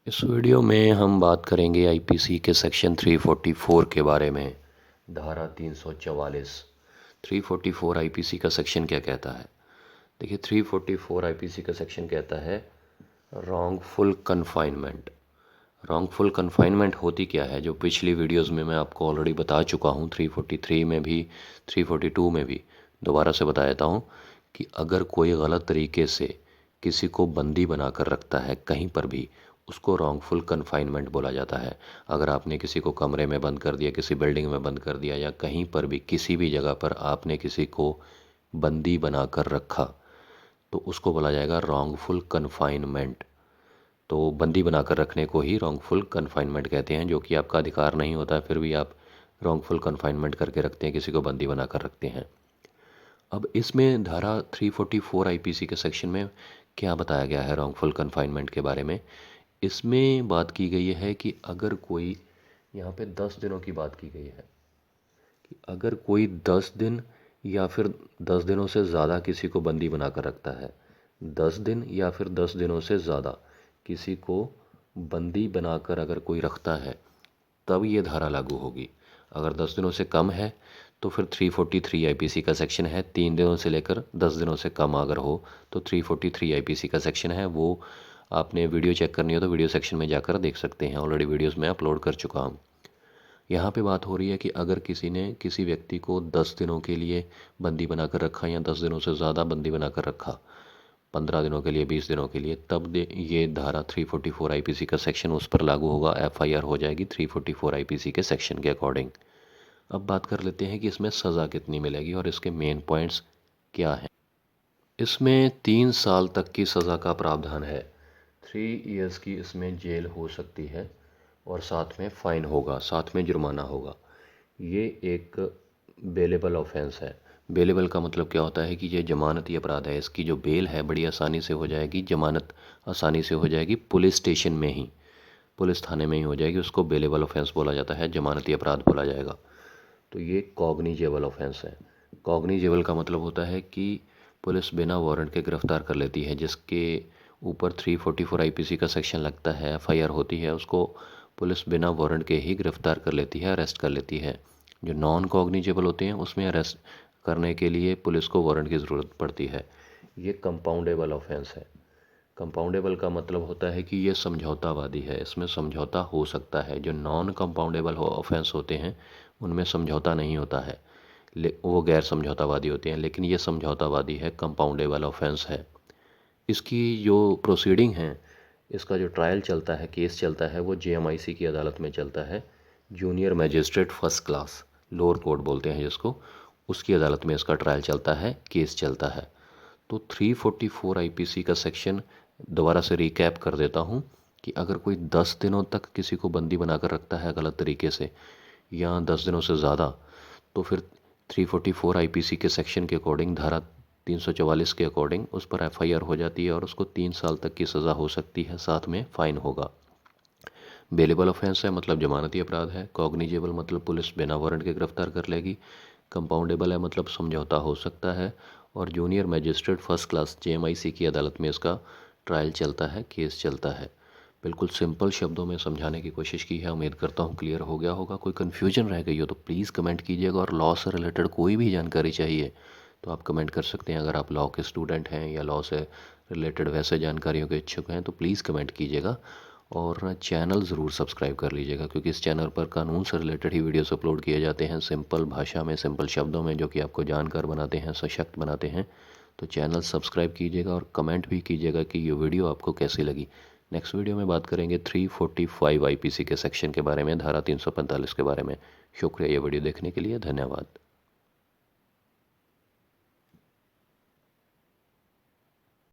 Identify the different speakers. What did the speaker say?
Speaker 1: इस वीडियो में हम बात करेंगे आईपीसी के सेक्शन 344 के बारे में। धारा 344। 344 आईपीसी का सेक्शन क्या कहता है? देखिए, 344 आईपीसी का सेक्शन कहता है रॉन्गफुल कन्फाइनमेंट। रॉन्गफुल कन्फाइनमेंट होती क्या है, जो पिछली वीडियोस में मैं आपको ऑलरेडी बता चुका हूँ, 343 में भी 342 में भी दोबारा से बता देता हूँ कि अगर कोई गलत तरीके से किसी को बंदी बनाकर रखता है कहीं पर भी, उसको रॉन्गफुल कन्फाइनमेंट बोला जाता है। अगर आपने किसी को कमरे में बंद कर दिया, किसी बिल्डिंग में बंद कर दिया, या कहीं पर भी किसी भी जगह पर आपने किसी को बंदी बनाकर रखा, तो उसको बोला जाएगा रॉन्गफुल कन्फाइनमेंट। तो बंदी बनाकर रखने को ही रॉन्गफुल कन्फाइनमेंट कहते हैं, जो कि आपका अधिकार नहीं होता है, फिर भी आप रॉन्गफुल कन्फाइनमेंट करके रखते हैं, किसी को बंदी बनाकर रखते हैं। अब इसमें धारा 344 आईपीसी के सेक्शन में क्या बताया गया है रॉन्गफुल कन्फाइनमेंट के बारे में? इसमें बात की गई है कि अगर कोई, यहाँ पे 10 दिनों की बात की गई है कि अगर कोई 10 दिन या फिर 10 दिनों से ज़्यादा किसी को बंदी बनाकर रखता है, 10 दिन या फिर 10 दिनों से ज़्यादा किसी को बंदी बनाकर अगर कोई रखता है, तब ये धारा लागू होगी। अगर 10 दिनों से कम है तो फिर 343 आईपीसी का सेक्शन है। 3 दिनों से लेकर 10 दिनों से कम अगर हो तो 343 आईपीसी का सेक्शन है। वो आपने वीडियो चेक करनी हो तो वीडियो सेक्शन में जाकर देख सकते हैं, ऑलरेडी वीडियोस में अपलोड कर चुका हूँ। यहाँ पे बात हो रही है कि अगर किसी ने किसी व्यक्ति को 10 दिनों के लिए बंदी बनाकर रखा, या 10 दिनों से ज़्यादा बंदी बनाकर रखा, 15 दिनों के लिए, 20 दिनों के लिए, तब ये धारा 344 आईपीसी का सेक्शन उस पर लागू होगा। एफआईआर हो जाएगी 344 आईपीसी के सेक्शन के अकॉर्डिंग। अब बात कर लेते हैं कि इसमें सज़ा कितनी मिलेगी और इसके मेन पॉइंट्स क्या हैं। इसमें 3 साल तक की सज़ा का प्रावधान है। 3 इयर्स की इसमें जेल हो सकती है और साथ में फ़ाइन होगा, साथ में जुर्माना होगा। ये एक बेलेबल ऑफेंस है। बेलेबल का मतलब क्या होता है कि ये जमानती अपराध है। इसकी जो बेल है बड़ी आसानी से हो जाएगी, जमानत आसानी से हो जाएगी, पुलिस स्टेशन में ही, पुलिस थाने में ही हो जाएगी। उसको बेलेबल ऑफेंस बोला जाता है, जमानती अपराध बोला जाएगा। तो ये कॉग्निजेबल ऑफेंस है। कॉग्निजेबल का मतलब होता है कि पुलिस बिना वारंट के गिरफ्तार कर लेती है। जिसके ऊपर 344 आईपीसी का सेक्शन लगता है, एफआईआर होती है, उसको पुलिस बिना वारंट के ही गिरफ्तार कर लेती है, अरेस्ट कर लेती है। जो नॉन कॉग्निजेबल होते हैं उसमें अरेस्ट करने के लिए पुलिस को वारंट की ज़रूरत पड़ती है। ये कंपाउंडेबल ऑफेंस है। कंपाउंडेबल का मतलब होता है कि ये समझौतावादी है, इसमें समझौता हो सकता है। जो नॉन कंपाउंडेबल ऑफेंस होते हैं उनमें समझौता नहीं होता है, वो गैर समझौतावादी होते हैं। लेकिन ये समझौतावादी है, कंपाउंडेबल ऑफेंस है। इसकी जो प्रोसीडिंग है, इसका जो ट्रायल चलता है, केस चलता है, वो जेएमआईसी की अदालत में चलता है। Junior magistrate first class, lower court बोलते हैं जिसको, उसकी अदालत में इसका ट्रायल चलता है, केस चलता है। तो 344 आईपीसी का सेक्शन दोबारा से रिकैप कर देता हूँ कि अगर कोई 10 दिनों तक किसी को बंदी बनाकर रखता है गलत तरीके से, या 10 दिनों से ज़्यादा, तो फिर 344 आईपीसी के सेक्शन के अकॉर्डिंग, धारा 344 के अकॉर्डिंग उस पर एफआईआर हो जाती है और उसको 3 साल तक की सज़ा हो सकती है, साथ में फ़ाइन होगा। बेलेबल ऑफेंस है मतलब जमानती अपराध है। कॉग्निजेबल मतलब पुलिस बिना वारंट के गिरफ्तार कर लेगी। कंपाउंडेबल है मतलब समझौता हो सकता है। और जूनियर मजिस्ट्रेट फर्स्ट क्लास जेएमआईसी की अदालत में इसका ट्रायल चलता है, केस चलता है। बिल्कुल सिंपल शब्दों में समझाने की कोशिश की है। उम्मीद करता हूँ क्लियर हो गया होगा। कोई कन्फ्यूजन रह गई हो तो प्लीज़ कमेंट कीजिएगा, और लॉ से रिलेटेड कोई भी जानकारी चाहिए तो आप कमेंट कर सकते हैं। अगर आप लॉ के स्टूडेंट हैं या लॉ से रिलेटेड वैसे जानकारियों के इच्छुक हैं तो प्लीज़ कमेंट कीजिएगा। और चैनल ज़रूर सब्सक्राइब कर लीजिएगा, क्योंकि इस चैनल पर कानून से रिलेटेड ही वीडियोस अपलोड किए जाते हैं, सिंपल भाषा में, सिंपल शब्दों में, जो कि आपको जानकार बनाते हैं, सशक्त बनाते हैं। तो चैनल सब्सक्राइब कीजिएगा और कमेंट भी कीजिएगा कि ये वीडियो आपको कैसी लगी। नेक्स्ट वीडियो में बात करेंगे 345 आईपीसी के सेक्शन के बारे में, धारा 345 के बारे में। शुक्रिया ये वीडियो देखने के लिए, धन्यवाद।